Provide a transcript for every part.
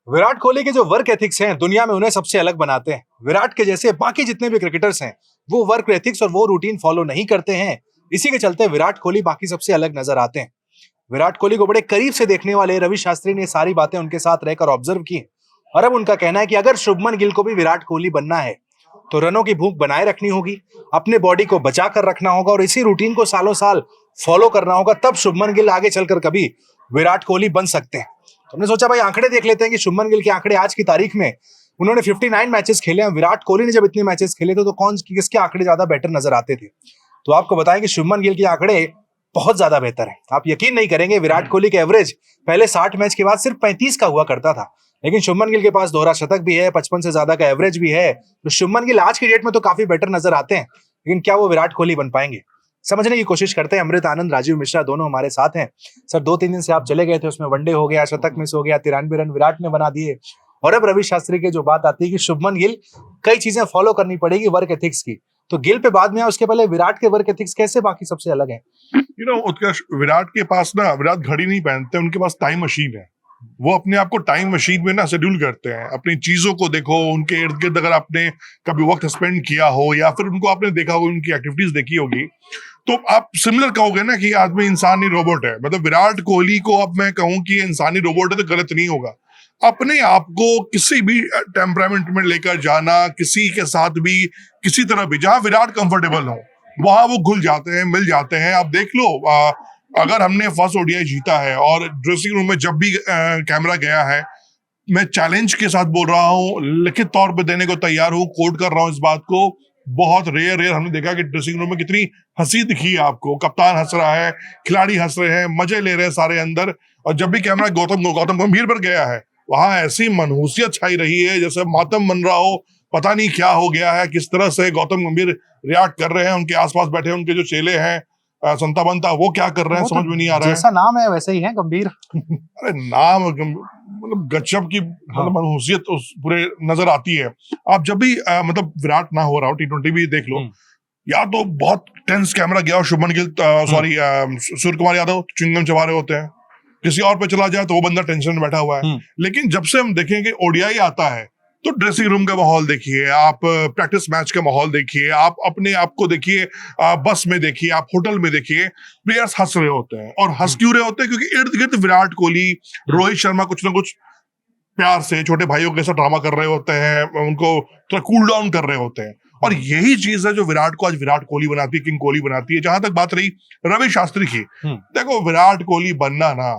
विराट कोहली के जो work ethics हैं दुनिया में उन्हें सबसे अलग बनाते हैं। विराट के जैसे बाकी जितने भी क्रिकेटर्स हैं वो वर्क एथिक्स और वो रूटीन फॉलो नहीं करते हैं। इसी के चलते विराट कोहली बाकी सबसे अलग नजर आते हैं। विराट कोहली को बड़े करीब से देखने वाले रवि शास्त्री ने सारी बातें उनके साथ रहकर ऑब्जर्व की और अब उनका कहना है कि अगर शुभमन गिल को भी विराट कोहली बनना है तो रनों की भूख बनाए रखनी होगी, अपने बॉडी को बचा कर रखना होगा और इसी रूटीन को सालों साल फॉलो करना होगा। तब शुभमन गिल आगे चलकर कभी विराट कोहली बन सकते हैं। तो हमने सोचा भाई आंकड़े देख लेते हैं कि शुभमन गिल के आंकड़े आज की तारीख में। उन्होंने 59 मैचेस खेले हैं। विराट कोहली ने जब इतने मैचेस खेले थे तो कौन किसके आंकड़े ज्यादा बेटर नजर आते थे? तो आपको बताएं कि शुभमन गिल के आंकड़े बहुत ज्यादा बेहतर है। आप यकीन नहीं करेंगे, विराट कोहली के एवरेज पहले 60 मैच के बाद सिर्फ 35 का हुआ करता था, लेकिन शुभमन गिल के पास दोहरा शतक भी है, 55 से ज्यादा का एवरेज भी है। तो शुभमन गिल आज की डेट में तो काफी बेटर नजर आते हैं, लेकिन क्या वो विराट कोहली बन पाएंगे? समझने की कोशिश करते हैं। अमृत आनंद, राजीव मिश्रा दोनों हमारे साथ हैं। सर, 2-3 दिन से आप चले गए थे, उसमें वनडे हो गया, शतक मिस हो गया, 93 रन विराट ने बना दिए और अब रवि शास्त्री की जो बात आती है कि शुभमन गिल कई चीजें फॉलो करनी पड़ेगी वर्क एथिक्स की, तो गिल पे बाद में उसके पहले विराट के वर्क एथिक्स कैसे बाकी सबसे अलग है? विराट के पास ना, विराट घड़ी नहीं पहनते, उनके पास टाइम मशीन है। वो अपने आप को टाइम मशीन में ना शेड्यूल करते हैं। अपनी चीजों को देखो, उनके इर्द गिर्द अगर आपने कभी वक्त स्पेंड किया हो या फिर उनको आपने देखा हो, उनकी एक्टिविटीज देखी होगी, तो आप सिमिलर कहोगे ना कि आदमी इंसान नहीं रोबोट है। मतलब विराट कोहली को अब मैं कहूं कि इंसानी रोबोट है तो गलत नहीं होगा। अपने आप को किसी भी टेम्परामेंट में लेकर जाना, किसी के साथ भी किसी तरह भी, जहां विराट कंफर्टेबल हो वहां वो घुल जाते हैं, मिल जाते हैं। आप देख लो, अगर हमने फर्स्ट ओडीआई जीता है और ड्रेसिंग रूम में जब भी कैमरा गया है, मैं चैलेंज के साथ बोल रहा हूँ, लिखित तौर पे देने को तैयार हूँ, कोट कर रहा हूँ इस बात को। बहुत रेयर हमने देखा कि ड्रेसिंग रूम में कितनी हंसी दिखी है आपको। कप्तान हंस रहा है, खिलाड़ी हंस रहे हैं, मजे ले रहे हैं सारे अंदर। और जब भी कैमरा गौतम गंभीर पर गया है, वहां ऐसी मनहूसियत छाई रही है जैसे मातम बन रहा हो। पता नहीं क्या हो गया है, किस तरह से गौतम गंभीर रिएक्ट कर रहे हैं, उनके आसपास बैठे उनके जो चेले हैं संता बनता, वो क्या कर रहे हैं समझ में नहीं आ रहा है। जैसा नाम है वैसे ही है, गंभीर। अरे नाम मतलब गजब की मतलब मनहूसियत उस पूरे नजर आती है। आप जब भी मतलब विराट ना हो रहा हो, T20 भी देख लो, या तो बहुत टेंस कैमरा गया और शुभमन गिल सॉरी सूर्य कुमार यादव चिंगम चबा रहे होते हैं, किसी और पे चला जाए तो वो बंदा टेंशन में बैठा हुआ है। लेकिन जब से हम देखेंगे ओडीआई आता है, तो ड्रेसिंग रूम का माहौल देखिए, आप प्रैक्टिस मैच का माहौल देखिए, आप अपने आप को देखिए, बस में देखिए, आप होटल में देखिए, प्लेयर्स हंस रहे होते हैं। और हंस क्यों रहे होते हैं? क्योंकि इर्द गिर्द विराट कोहली, रोहित शर्मा कुछ ना कुछ प्यार से छोटे भाइयों के साथ ड्रामा कर रहे होते हैं, उनको थोड़ा कूल डाउन कर रहे होते हैं। और यही चीज है जो विराट को आज विराट कोहली बनाती है, किंग कोहली बनाती है। जहां तक बात रही रवि शास्त्री की, देखो विराट कोहली बनना ना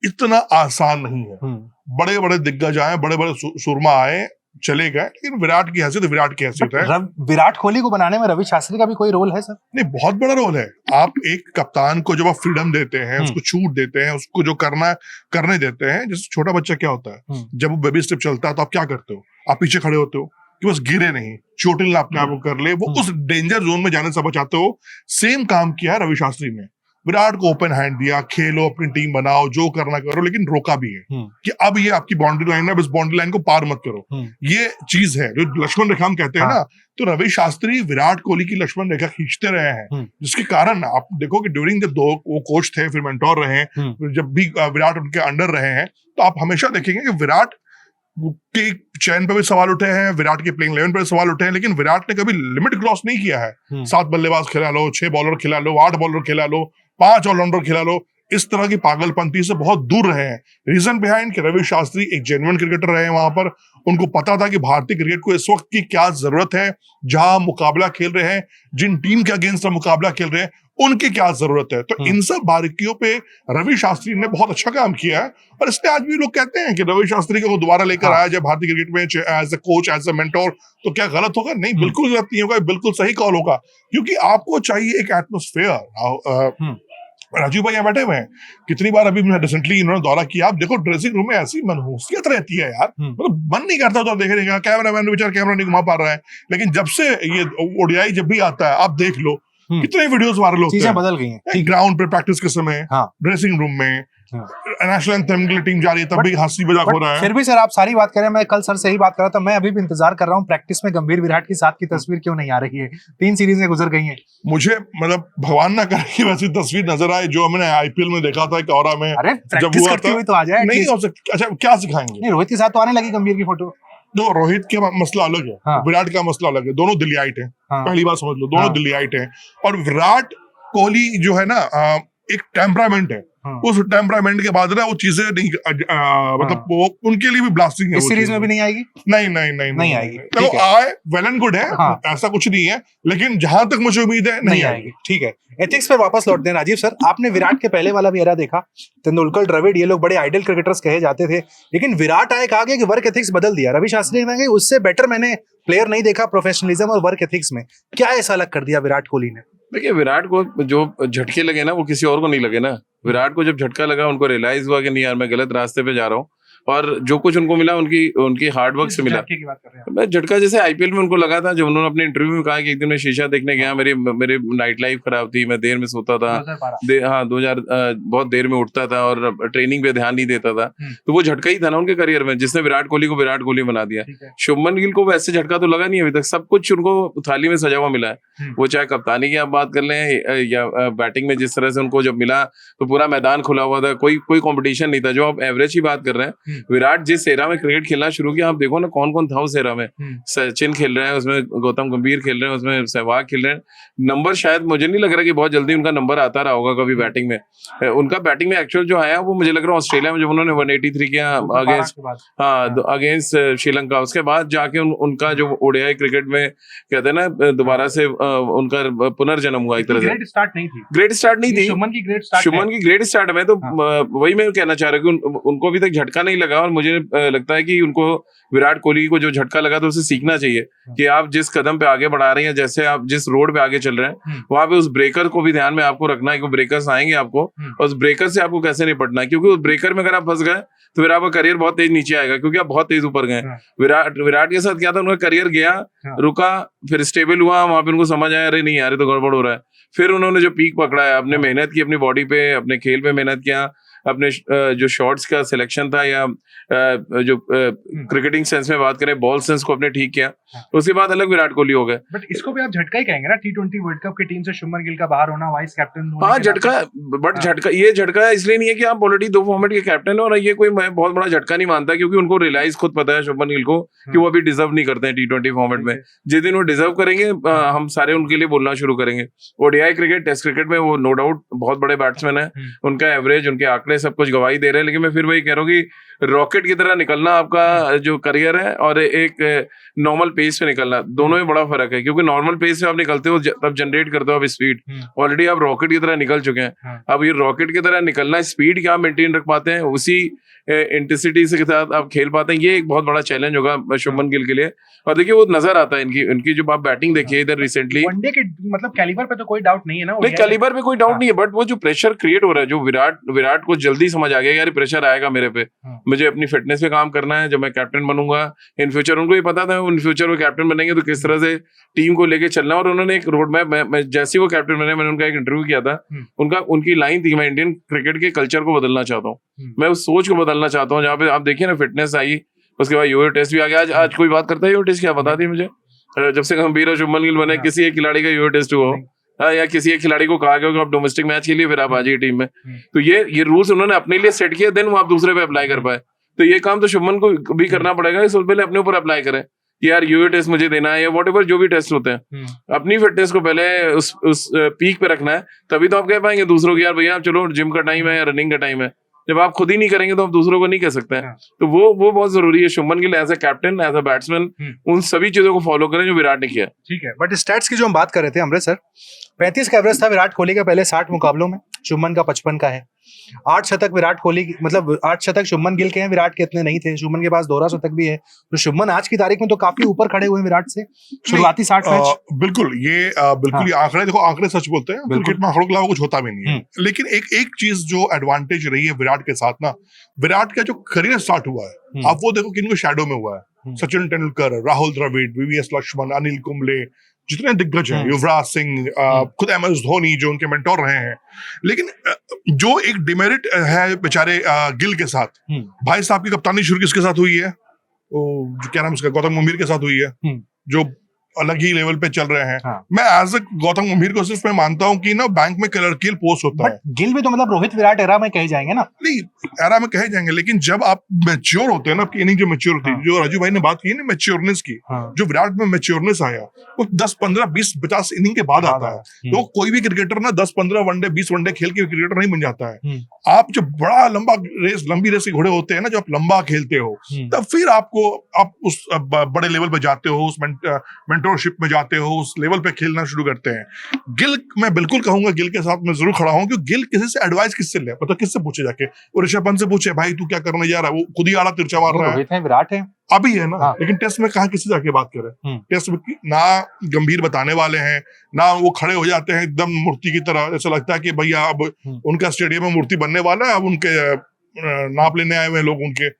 इतना आसान नहीं है। बड़े बड़े दिग्गज आए, बड़े बड़े सुरमा आए, चले गए, लेकिन विराट की हैसियत विराट की हैसियत है। विराट कोहली को बनाने में रवि शास्त्री का भी कोई रोल है सर? नहीं, बहुत बड़ा रोल है। आप एक कप्तान को जब आप फ्रीडम देते हैं, उसको छूट देते हैं, उसको जो करना करने देते हैं, जैसे छोटा बच्चा क्या होता है, जब वो बेबी स्टेप चलता है तो आप क्या करते हो? आप पीछे खड़े होते हो कि बस गिरे नहीं, चोटिल ना अपने आप को कर ले, वो उस डेंजर जोन में जाने से बचाते हो। सेम काम किया है रवि शास्त्री ने। विराट को ओपन हैंड दिया, खेलो, अपनी टीम बनाओ, जो करना करो, लेकिन रोका भी है कि अब ये आपकी बाउंड्री लाइन है, बस बाउंड्री लाइन को पार मत करो। ये चीज है जो लक्ष्मण रेखा हम कहते हैं ना। तो रवि शास्त्री विराट कोहली की लक्ष्मण रेखा खींचते रहे हैं, जिसके कारण आप देखो कि ड्यूरिंग जब दो वो कोच थे, फिर मेंटोर रहे हैं, जब भी विराट उनके अंडर रहे हैं, तो आप हमेशा देखेंगे कि विराट के चयन पे भी सवाल उठे हैं, विराट के प्लेइंग 11 पे सवाल उठे हैं, लेकिन विराट ने कभी लिमिट क्रॉस नहीं किया है। 7 बल्लेबाज खिला लो, 6 बॉलर खिला लो, 8 बॉलर खिला लो, 5 ऑलराउंडर खिला लो, इस तरह की पागलपंती से बहुत दूर रहे हैं। रीजन बिहाइंड कि रवि शास्त्री एक जेन्युइन क्रिकेटर रहे हैं वहां पर। उनको पता था कि भारतीय क्रिकेट को इस वक्त की क्या जरूरत है, जहां मुकाबला खेल रहे हैं, जिन टीम के अगेंस्ट मुकाबला खेल रहे हैं, उनकी क्या जरूरत है। तो इन सब बारीकियों पे रवि शास्त्री ने बहुत अच्छा काम किया है। और इसलिए आज भी लोग कहते हैं कि रवि शास्त्री को दोबारा लेकर आया जाए भारतीय क्रिकेट में as a coach, as a mentor, तो क्या गलत होगा? नहीं, बिल्कुल गलत नहीं होगा, बिल्कुल सही कॉल होगा। क्योंकि आपको चाहिए एक एटमोस्फेयर। राजीव भाई यहाँ बैठे हुए हैं, कितनी बार अभी रिसेंटली इन्होंने दौरा किया, आप देखो ड्रेसिंग रूम में ऐसी मनहूसियत रहती है यार, मतलब मन नहीं करता तो देखने का, कैमरामैन बेचारा कैमरा नहीं घुमा पा रहा है। लेकिन जब से ये ओडीआई जब भी आता है, आप देख लो कितने वीडियोस वायरल होते हैं, चीजें बदल गई हैं। ग्राउंड पे प्रैक्टिस के समय, ड्रेसिंग रूम में, नेशनल एंथम के लिए टीम जा रही है तब भी हंसी मजाक हो रहा है। फिर भी सर आप सारी बात करें, मैं कल सर से ही बात कर रहा था, मैं अभी भी इंतजार कर रहा हूँ प्रैक्टिस में गंभीर विराट की साथ की तस्वीर क्यों नहीं आ रही है। 3 सीरीज गुजर गई है। मुझे मतलब भगवान ना करे कि वैसी तस्वीर नजर आए जो हमने आईपीएल में देखा था कि और में अरे जब प्रैक्टिस हुआ करते था हुए तो आ जाए नहीं atleast। हो सकता। अच्छा क्या सिखाएंगे? नहीं, रोहित के साथ तो आने लगी गंभीर की फोटो। तो रोहित का मसला अलग है, हाँ। विराट का मसला अलग है, दोनों दिल्लीइट हैं। हाँ। पहली बात समझ लो, दोनों हाँ। दिल्लीइट हैं। और विराट कोहली जो है ना एक टेम्परामेंट है। हाँ। उस टेम्परामेंट के बाद ना वो चीजें नहीं मतलब वो उनके लिए भी ब्लास्टिंग है। इस सीरीज में भी नहीं आएगी। नहीं आएगी। तो ठीक है। आए वेल एंड गुड है। हाँ। ऐसा कुछ नहीं है, लेकिन जहां तक मुझे उम्मीद है नहीं आएगी। ठीक है, एथिक्स पे वापस लौटते हैं राजीव सर। आपने विराट के पहले वाला भी एरा देखा, तेंदुलकर, द्रविड़, ये लोग बड़े आइडल क्रिकेटर्स कहे जाते थे, लेकिन विराट आए कहा गया कि वर्क एथिक्स बदल दिया। रवि शास्त्री ने कहा उससे बेटर मैंने प्लेयर नहीं देखा प्रोफेशनलिज्म और वर्क एथिक्स में। क्या ऐसा अलग कर दिया विराट कोहली ने? देखिए, विराट को जो झटके लगे ना वो किसी और को नहीं लगे ना। विराट को जब झटका लगा उनको रियलाइज हुआ कि नहीं यार मैं गलत रास्ते पे जा रहा हूँ, और जो कुछ उनको मिला उनकी हार्डवर्क से मिला। मैं झटका जैसे आईपीएल में उनको लगा था, जब उन्होंने अपने इंटरव्यू में कहा कि एक दिन मैं शीशा देखने गया, मेरे नाइट लाइफ खराब थी, मैं देर में सोता था, 2000 बहुत देर में उठता था और ट्रेनिंग पे ध्यान नहीं देता था। तो वो झटका ही था ना उनके करियर में, जिसने विराट कोहली को विराट कोहली बना दिया। शुभमन गिल को वैसे झटका तो लगा नहीं अभी तक, सब कुछ उनको थाली में सजा हुआ मिला है। वो चाहे कप्तानी की आप बात कर लें या बैटिंग में जिस तरह से उनको जब मिला तो पूरा मैदान खुला हुआ था, कोई कॉम्पिटिशन नहीं था। जो आप एवरेज की बात कर रहे हैं, विराट जिस एरा में क्रिकेट खेलना शुरू किया, आप देखो ना कौन कौन था उस एरा में। सचिन खेल रहे हैं उसमें, गौतम गंभीर खेल रहे हैं उसमें, सहवाग खेल रहे हैं। नंबर शायद मुझे नहीं लग रहा कि बहुत जल्दी उनका नंबर आता रहा होगा कभी बैटिंग में। उनका बैटिंग में एक्चुअल जो आया वो मुझे लग रहा है ऑस्ट्रेलिया में जब उन्होंने 183 किया अगेंस्ट श्रीलंका, उसके बाद जाके उनका जो ओडीआई क्रिकेट में कहते हैं ना दोबारा से उनका पुनर्जन्म हुआ। एक तरह से ग्रेट स्टार्ट नहीं थी शुभमन की ग्रेट स्टार्ट में। तो वही मैं कहना चाह रहा हूँ कि उनको अभी तक झटका नहीं लगा, और मुझे लगता है कि उनको विराट कोहली को जो झटका लगा तो उसे सीखना चाहिए कि आप जिस कदम पे आगे बढ़ा रहे हैं, जैसे आप जिस रोड पे आगे चल रहे हैं, वहां पे उस ब्रेकर को भी ध्यान में आपको रखना है कि ब्रेकर्स आएंगे आपको, और उस ब्रेकर से आपको कैसे निपटना है। क्योंकि उस ब्रेकर में अगर आप फंस गए तो फिर आपका करियर बहुत तेज नीचे आएगा, क्योंकि आप बहुत तेज ऊपर गए। विराट के साथ क्या था, उनका करियर गया, रुका, फिर स्टेबल हुआ, वहां पे उनको समझ आया अरे नहीं यार तो गड़बड़ हो रहा है। फिर उन्होंने जो पीक पकड़ा है, अपने मेहनत की, अपनी बॉडी पे, अपने खेल पे मेहनत किया, अपने जो शॉट्स का सिलेक्शन था या जो क्रिकेटिंग सेंस में बात करें बॉल सेंस को अपने ठीक किया, उसके बाद अलग विराट कोहली हो गए। बट इसको भी आप झटका ही कहेंगे ना, T20 वर्ल्ड कप की टीम से शुभमन गिल का बाहर होना, वाइस कैप्टन। हाँ झटका, बट ये झटका इसलिए नहीं है कि आप ऑलरेडी 2 फॉर्मेट के कैप्टन हो, और ये कोई मैं बहुत बड़ा झटका नहीं मानता, क्योंकि उनको रियलाइज खुद पता है शुभमन गिल को कि वो अभी डिजर्व नहीं करते हैं T20 फॉर्मेट में। जिस दिन वो डिजर्व करेंगे हम सारे उनके लिए बोलना शुरू करेंगे। ओडीआई क्रिकेट, टेस्ट क्रिकेट में वो नो डाउट बहुत बड़े बैट्समैन है, उनका एवरेज, उनके आंकड़े सब कुछ गवाही दे रहे हैं। लेकिन मैं फिर वही कह रहा हूँ कि रॉकेट की तरह निकलना आपका जो करियर है और एक नॉर्मल पेस पे निकलना, दोनों में बड़ा फर्क है। क्योंकि नॉर्मल पेस पे आप निकलते हो तब जनरेट करते हो आप स्पीड, ऑलरेडी आप रॉकेट की तरह निकल चुके हैं। अब ये रॉकेट की तरह निकलना, स्पीड क्या आप मेंटेन रख पाते हैं, उसी इंटेंसिटी के साथ आप खेल पाते हैं, ये एक बहुत बड़ा चैलेंज होगा शुभमन गिल के लिए। और देखिए वो नजर आता है इनकी जो आप बैटिंग देखिए इधर रिसेंटली, वनडे के मतलब कैलिबर पे तो कोई डाउट नहीं है ना। नहीं, कैलिबर पे कोई डाउट नहीं है, बट वो जो प्रेशर क्रिएट हो रहा है, जो विराट को जल्दी समझ आ गया यार प्रेशर आएगा मेरे पे, मुझे अपनी फिटनेस पे काम करना है, जब मैं कैप्टन बनूंगा इन फ्यूचर, उनको ये पता था इन फ्यूचर वो कैप्टन बनेंगे तो किस तरह से टीम को लेके चलना। और उन्होंने एक रोड मैप, जैसे वो कैप्टन बने, मैंने उनका एक इंटरव्यू किया था, उनकी लाइन थी, मैं इंडियन क्रिकेट के कल्चर को बदलना चाहता हूँ, मैं उस सोच को बदलना चाहता हूँ, जहाँ पे आप देखिए ना फिटनेस आई, उसके बाद यूरो टेस्ट भी आ गया। आज कोई बात करता है यूरो टेस्ट, क्या बता दी मुझे, जब से गंभीर और शुभमन गिल बने, किसी एक खिलाड़ी का यूरो टेस्ट हो या किसी एक खिलाड़ी को कहा गया कि आप डोमेस्टिक मैच के लिए फिर आप आ जाइए टीम में, तो ये रूल्स उन्होंने अपने लिए सेट किया, देन वो आप दूसरे पे अप्लाई कर पाए। तो ये काम तो शुभमन को भी करना पड़ेगा, इससे पहले अपने ऊपर अप्लाई करें कि यार यूरो टेस्ट मुझे देना है, या व्हाटएवर जो भी टेस्ट होते हैं, अपनी फिटनेस को पहले उस पीक पे रखना है, तभी तो आप कह पाएंगे दूसरों को यार भैया चलो जिम का टाइम है या रनिंग का टाइम है। जब आप खुद ही नहीं करेंगे तो आप दूसरों को नहीं कह सकते हैं। तो वो बहुत जरूरी है। Shubman Gill as a captain, as a batsman, उन सभी चीजों को फॉलो करें जो विराट ने किया। ठीक है, बट स्टैट्स की जो हम बात कर रहे थे अमृत सर, 35 का एवरेज था विराट कोहली का पहले 60 मुकाबलों में, शुभमन का 55 का है। 8 शतक विराट कोहली, मतलब 8 शतक शुभमन गिल के हैं, विराट के इतने नहीं थे। शुभमन के पास दोहरा शतक भी है, तो शुभमन आज की तारीख में तो काफी ऊपर खड़े हुए विराट से, शुरुआती 60 मैच। बिल्कुल ये आंकड़े देखो, आंकड़े सच बोलते हैं, क्रिकेट में आंकड़ों के अलावा कुछ होता भी नहीं है। लेकिन एक चीज जो एडवांटेज रही है विराट के साथ ना, विराट का जो करियर स्टार्ट हुआ है, आप वो देखो किनको शैडो में हुआ है, सचिन तेंदुलकर, राहुल द्रविड़, वीवीएस लक्ष्मण, अनिल कुंबले, जितने दिग्गज हैं, युवराज सिंह, खुद MS धोनी जो उनके मेंटोर रहे हैं, लेकिन जो एक डिमेरिट है बेचारे गिल के साथ, भाई साहब की कप्तानी शुरू किसके साथ हुई है? जो क्या नाम उसका, गौतम गंभीर के साथ हुई है, जो अलग ही लेवल पे चल रहे हैं। हाँ। मैं एज गौतम गंभीर को सिर्फ मैं मानता हूँ कि ना बैंक में क्लर्कियल पोस्ट होता है। गिल भी तो मतलब रोहित विराट एरा में कहे जाएंगे ना? नहीं, एरा में कहे जाएंगे, लेकिन जब आप मैच्योर होते हैं ना, आपकी इनिंग जो मैच्योर होती है, जो राजू भाई ने बात की ना मैच्योरनेस की, जो विराट में मैच्योरनेस आया वो 10, 15, 20, 50 इनिंग के बाद आता है। तो कोई भी क्रिकेटर ना 10, 15 वनडे, 20 वनडे खेल के क्रिकेटर नहीं बन जाता है। आप जब बड़ा लंबी रेस के घोड़े होते हैं ना, जो आप लंबा खेलते हो, तब फिर आप उस बड़े लेवल पे जाते हो, उस मेंटोरशिप में जाते हो, उस लेवल पे खेलना शुरू करते हैं। गिल, मैं बिल्कुल कहूंगा गिल के साथ मैं जरूर खड़ा हूं, क्योंकि गिल किसी से एडवाइस किससे ले, पता किससे पूछे जाके? वो ऋषभ पंत से पूछे, भाई तू क्या करने जा रहा है? वो खुद ही आड़ा तिरछा मार रहा है। विराट है अभी है ना, लेकिन टेस्ट में कहा किसी जाके बात करे? टेस्ट में ना गंभीर बताने वाले हैं, ना वो खड़े हो जाते हैं एकदम मूर्ति की तरह, ऐसा लगता है कि भैया अब उनका स्टेडियम में मूर्ति बनने वाला है, अब उनके नाप लेने आए हुए लोग उनके।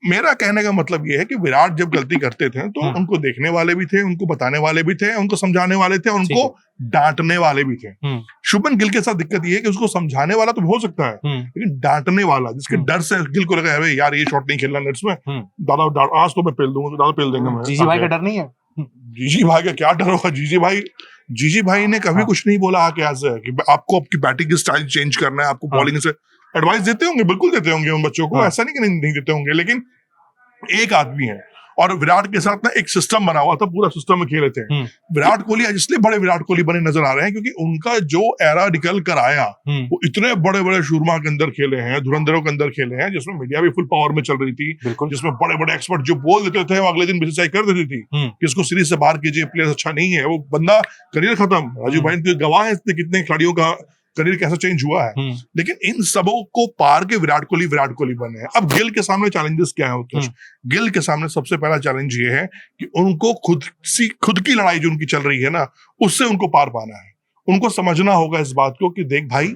मेरा कहने का मतलब ये है कि विराट जब गलती करते थे तो उनको देखने वाले भी थे, उनको बताने वाले भी थे, उनको समझाने वाले थे, उनको डांटने वाले भी थे। शुभमन गिल के साथ दिक्कत ये है कि उसको समझाने वाला तो हो सकता है, लेकिन डांटने वाला, जिसके डर से गिल को लगा है यार ये शॉट नहीं खेलना नेट्स में, दादा आज तो मैं पेल दूंगा, दादा पेल देंगे। जीजी भाई का डर नहीं है? जीजी भाई का क्या डर होगा? जीजी भाई ने कभी कुछ नहीं बोला आके ऐसे कि आपको आपकी बैटिंग स्टाइल चेंज करना है, आपको बॉलिंग से एडवाइस देते होंगे, बिल्कुल देते होंगे उन बच्चों को, ऐसा नहीं कि नहीं देते होंगे, लेकिन एक आदमी है। और विराट के साथ ना एक सिस्टम बना हुआ था, पूरा सिस्टम में खेले थे। विराट कोहली आज इसलिए बड़े विराट कोहली बने नजर आ रहे हैं क्योंकि उनका जो एरा निकल कर आया, वो इतने बड़े बड़े शूरमा के अंदर खेले हैं, धुरंधरों के अंदर खेले हैं, जिसमें मीडिया भी फुल पावर में चल रही थी, जिसमें बड़े बड़े एक्सपर्ट जो बोल देते थे वो अगले दिन बीसीसीआई कर देती थी कि इसको सीरीज से बाहर कीजिए, प्लेयर अच्छा नहीं है, वो बंदा करियर खत्म। राजू भाई गवाह है कितने खिलाड़ियों का करियर कैसा चेंज हुआ है। लेकिन इन सबों को पार के विराट कोहली बने हैं। अब गिल के सामने चैलेंजेस क्या है उत्कर्ष? गिल के सामने सबसे पहला चैलेंज ये है कि उनको खुद की लड़ाई जो उनकी चल रही है ना, उससे उनको पार पाना है। उनको समझना होगा इस बात को कि देख भाई,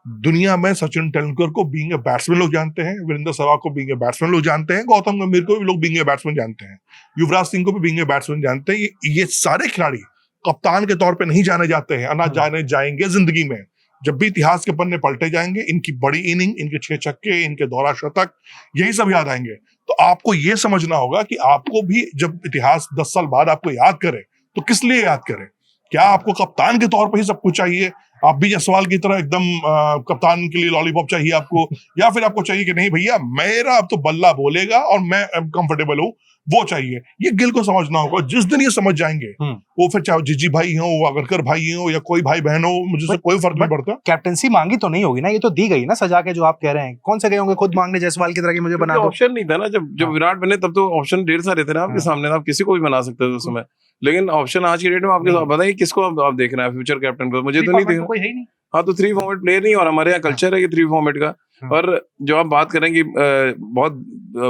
दुनिया में सचिन तेंदुलकर को बीइंग ए बैट्समैन लोग जानते हैं, वीरेंद्र सहवाग को बीइंग ए बैट्समैन लोग जानते हैं, गौतम गंभीर को भी लोग बीइंग ए बैट्समैन जानते हैं, युवराज सिंह को भी बीइंग ए बैट्समैन जानते हैं। ये सारे खिलाड़ी कप्तान के तौर पर नहीं जाने जाते हैं, ना जाने जाएंगे जिंदगी में। जब भी इतिहास के पन्ने पलटे जाएंगे, इनकी बड़ी इनिंग, इनके 6 छक्के, इनके दोहरा शतक, यही सब याद आएंगे। तो आपको ये समझना होगा कि आपको भी जब इतिहास 10 साल बाद आपको याद करे तो किस लिए याद करे? क्या आपको कप्तान के तौर पर ही सब कुछ चाहिए? आप भी जसवाल की तरह एकदम कप्तान के लिए लॉलीपॉप चाहिए आपको, या फिर आपको चाहिए कि नहीं भैया मेरा अब तो बल्ला बोलेगा और मैं कंफर्टेबल हूं, वो चाहिए? ये गिल को समझना होगा। जिस दिन ये समझ जाएंगे, वो फिर चाहे जीजी भाई हो, अगरकर भाई हो, या कोई भाई बहन हो, मुझे से कोई फर्क नहीं पड़ता। कैप्टनसी मांगी तो नहीं होगी ना, ये तो दी गई ना सजा के, जो आप कह रहे हैं। कौन से गए होंगे खुद मांगने जायसवाल की तरह कि मुझे बना दो? ऑप्शन नहीं था ना, जब विराट बने तब तो ऑप्शन ढेर सारे थे ना आपके सामने, आप किसी को भी बना सकते थे उस समय। लेकिन ऑप्शन आज की डेट में आपके साथ बताइए किसको आप देख रहे हैं फ्यूचर कैप्टन को? मुझे तो नहीं दिख रहा। हाँ, तो 3 फॉर्मेट प्लेयर नहीं, और हमारे यहाँ कल्चर है कि 3 फॉर्मेट का। और जो आप बात करेंगे, बहुत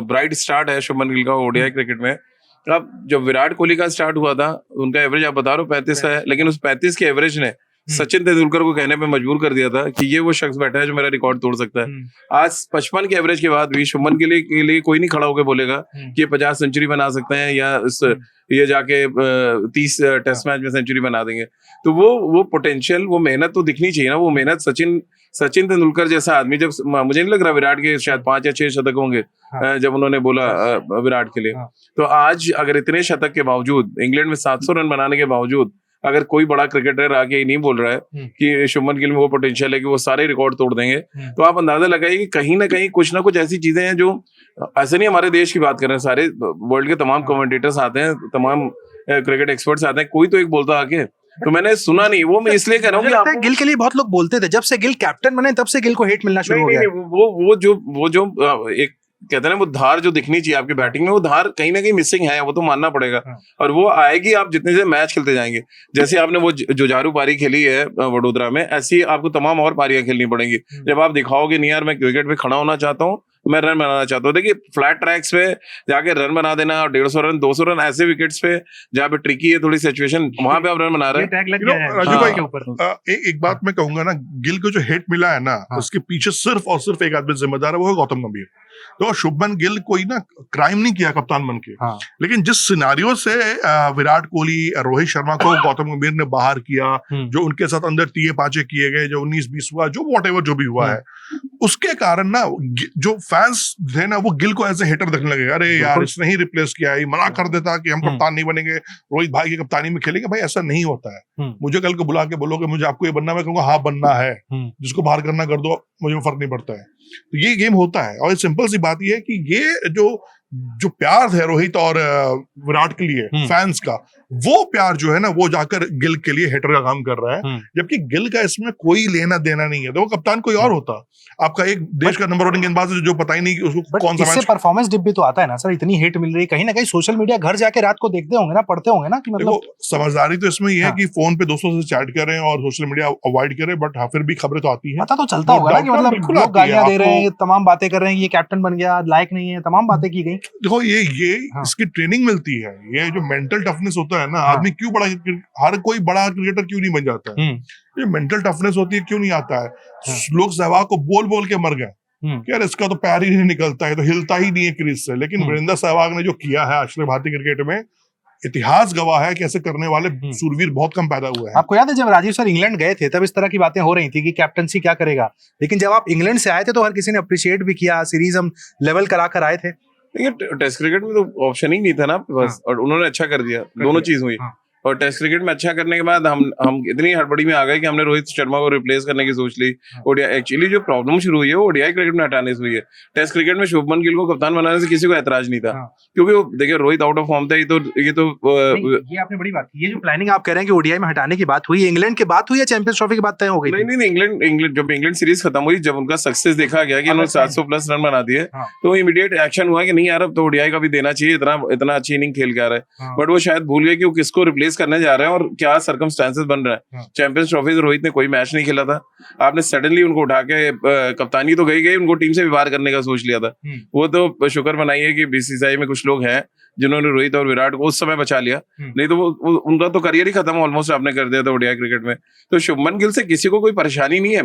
ब्राइट स्टार्ट है शुभमन गिल का ओडीआई क्रिकेट में। अब जब विराट कोहली का स्टार्ट हुआ था, उनका एवरेज आप बता रहे हो 35 है, लेकिन उस 35 के एवरेज ने सचिन तेंदुलकर को कहने पे मजबूर कर दिया था कि ये वो शख्स बैठा है जो मेरा रिकॉर्ड तोड़ सकता है। आज 55 के एवरेज के बाद भी शुभमन गिल के लिए कोई नहीं खड़ा होकर बोलेगा कि ये 50 सेंचुरी बना सकते हैं, या ये जाके 30 टेस्ट मैच में सेंचुरी बना देंगे। तो वो पोटेंशियल, वो मेहनत तो दिखनी चाहिए ना। वो मेहनत सचिन तेंदुलकर जैसा आदमी, जब मुझे नहीं लग रहा विराट के शायद 5 या 6 शतक होंगे जब उन्होंने बोला विराट के लिए। तो आज अगर इतने शतक के बावजूद, इंग्लैंड में 700 रन बनाने के बावजूद, अगर कोई बड़ा क्रिकेटर आके ये नहीं बोल रहा है कि शुभमन गिल में वो पोटेंशियल है कि वो सारे रिकॉर्ड तोड़ देंगे, तो आप अंदाजा लगाइए कि कहीं ना कहीं कुछ ना कुछ ऐसी चीजें हैं जो, ऐसे नहीं हमारे देश की बात कर रहे हैं, सारे वर्ल्ड के तमाम कमेंटेटर्स आते हैं, तमाम क्रिकेट एक्सपर्ट्स आते हैं, कोई तो एक बोलता आके, तो मैंने सुना नहीं। वो मैं इसलिए कह रहा हूँ कि गिल के लिए बहुत लोग बोलते थे, जब से गिल कैप्टन बने तब से गिल को हेट मिलना शुरू हो गया। वो जो एक कहते हैं ना, वो धार जो दिखनी चाहिए आपकी बैटिंग में, वो धार कहीं ना कहीं मिसिंग है, वो तो मानना पड़ेगा। और वो आएगी आप जितने से मैच खेलते जाएंगे। जैसे आपने वो जुझारू पारी खेली है वडोदरा में, ऐसी आपको तमाम और पारियां खेलनी पड़ेंगी। जब आप दिखाओगे नहीं यार मैं क्रिकेट पे खड़ा होना चाहता हूँ, मैं रन बनाना चाहता हूँ। देखिए फ्लैट ट्रैक्स पे जाके रन बना देना, और 150 रन 200 रन ऐसे विकेट्स पे जहाँ पे ट्रिकी है थोड़ी सिचुएशन, वहां पे आप रन बना रहे हैं। राजू भाई के ऊपर एक बात मैं कहूंगा ना, गिल को जो हेट मिला है ना, उसके पीछे सिर्फ और सिर्फ एक आदमी जिम्मेदार है, वो है गौतम गंभीर। तो शुभमन गिल कोई ना क्राइम नहीं किया कप्तान बन के, लेकिन जिस सिनारियो से विराट कोहली, रोहित शर्मा को गौतम गंभीर ने बाहर किया, जो उनके साथ अंदर तीये पांचे किए गए, जो 19-20 हुआ, जो व्हाटएवर जो भी हुआ है, उसके कारण ना जो फैंस थे ना वो गिल को ऐसे हेटर देखने लगे, अरे यार इसने ही रिप्लेस किया, ही मना कर देता कि हम कप्तान नहीं बनेंगे, रोहित भाई की कप्तानी में खेलेंगे। भाई ऐसा नहीं होता है। मुझे कल को बुला के बोलोगे मुझे आपको ये बनना, मैं कहूंगा हाँ बनना है, जिसको बाहर करना कर दो, मुझे फर्क नहीं पड़ता है। तो ये गेम होता है, और सिंपल सी बात ये है कि ये जो प्यार है रोहित और विराट के लिए फैंस का, वो प्यार जो है ना वो जाकर गिल के लिए हेटर का काम कर रहा है, जबकि गिल का इसमें कोई लेना देना नहीं है। तो वो कप्तान कोई और होता, आपका एक देश का नंबर 1 गेंदबाज जो पता ही नहीं कि उसको कौन सा मैच। परफॉर्मेंस डिप भी तो आता है ना सर, इतनी हेट मिल रही है, कहीं ना कहीं सोशल मीडिया घर जाके रात को देखते होंगे ना, पढ़ते होंगे ना कि मतलब समझदारी तो इसमें ये है कि फोन पे दोस्तों से चैट करें और सोशल मीडिया अवॉइड करें, बट हाँ फिर भी खबरें तो आती है, पता तो चलता होगा ना कि मतलब लोग गालियां दे रहे हैं, तमाम बातें कर रहे हैं, ये कैप्टन बन गया, लायक नहीं है, तमाम बातें की गई। देखो ये इसकी ट्रेनिंग मिलती है, ये जो मेंटल टफनेस होता है ना, आदमी क्यों हर कोई बड़ा क्रिकेटर क्यों नहीं बन जाता है, ये मेंटल टफनेस होती है, क्यों नहीं आता है। लोग सहवाग को बोल बोल के मर गए कि यार इसका तो पैर ही नहीं निकलता है, तो हिलता ही नहीं है क्रीज से, लेकिन वीरेंद्र सहवाग ने जो किया है आज तक भारतीय क्रिकेट में, इतिहास गवाह है कि ऐसे करने वाले सूरवीर बहुत कम पैदा हुए हैं। आपको याद है जब राजीव सर इंग्लैंड गए थे तब इस तरह की बातें हो रही थी कि कैप्टनसी क्या करेगा, लेकिन जब आप इंग्लैंड से आए थे तो हर किसी ने अप्रिशिएट भी किया, सीरीज हम लेवल करा कर आए थे। टेस्ट क्रिकेट में तो ऑप्शन ही नहीं था ना आपके पास, और उन्होंने अच्छा कर दिया, दोनों चीज हुई। और टेस्ट क्रिकेट में अच्छा करने के बाद हम इतनी हड़बड़ी में आ गए कि हमने रोहित शर्मा को रिप्लेस करने की सोच ली। ओडीआई एक्चुअली जो प्रॉब्लम शुरू हुई है वो ओडीआई क्रिकेट में हटाने से हुई है। टेस्ट क्रिकेट में शुभमन गिल को कप्तान बनाने से किसी को ऐतराज नहीं था, क्योंकि वो देखिए रोहित आउट ऑफ फॉर्म था। ये आपने बड़ी बात की, ये जो प्लानिंग आप कह रहे हैं कि ओडीआई में हटाने की बात हुई, इंग्लैंड की बात हुई या चैंपियंस ट्रॉफी की बात तय हो गई? नहीं, इंग्लैंड जब इंग्लैंड सीरीज खत्म हुई, जब उनका सक्सेस देखा गया कि उन्होंने 700 प्लस रन बना दिए, तो इमीडिएट एक्शन हुआ कि नहीं यार अब तो ओडीआई का भी देना चाहिए, इतना अच्छी इनिंग खेल के आ रहा है। बट वो शायद भूल गए कि वो किसको रिप्लेस करने जा रहे हैं और क्या सर्कमस्टेंसेस बन रहा है। चैंपियंस ट्रॉफी रोहित ने कोई मैच नहीं खेला था, आपने सडनली उनको उठा के कप्तानी तो गई उनको टीम से भी बाहर करने का सोच लिया था। वो तो शुक्र मनाइए कि बीसीसीआई में कुछ लोग हैं जिन्होंने रोहित और विराट को उस समय बचा लिया, नहीं तो वो उनका तो करियर ही खत्म ऑलमोस्ट आपने कर दिया था ओडीआई क्रिकेट में। तो शुभमन गिल से किसी को कोई परेशानी नहीं है।